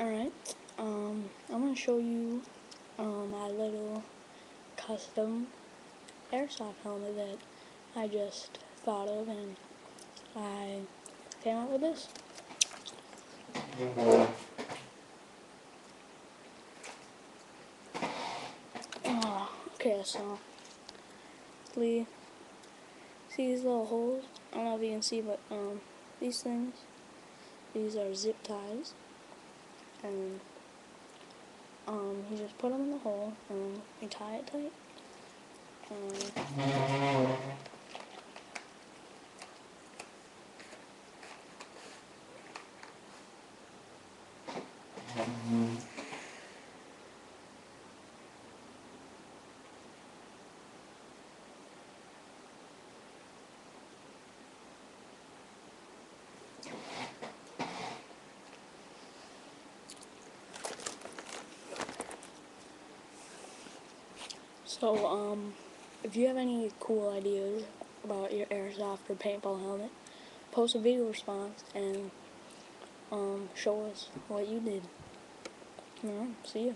Alright, I'm going to show you my little custom airsoft helmet that I just thought of, and I came out with this. Okay, so see these little holes? I don't know if you can see, but these things, these are zip ties, and you just put them in the hole and you tie it tight. So, if you have any cool ideas about your airsoft or paintball helmet, post a video response and show us what you did. Alright, see ya.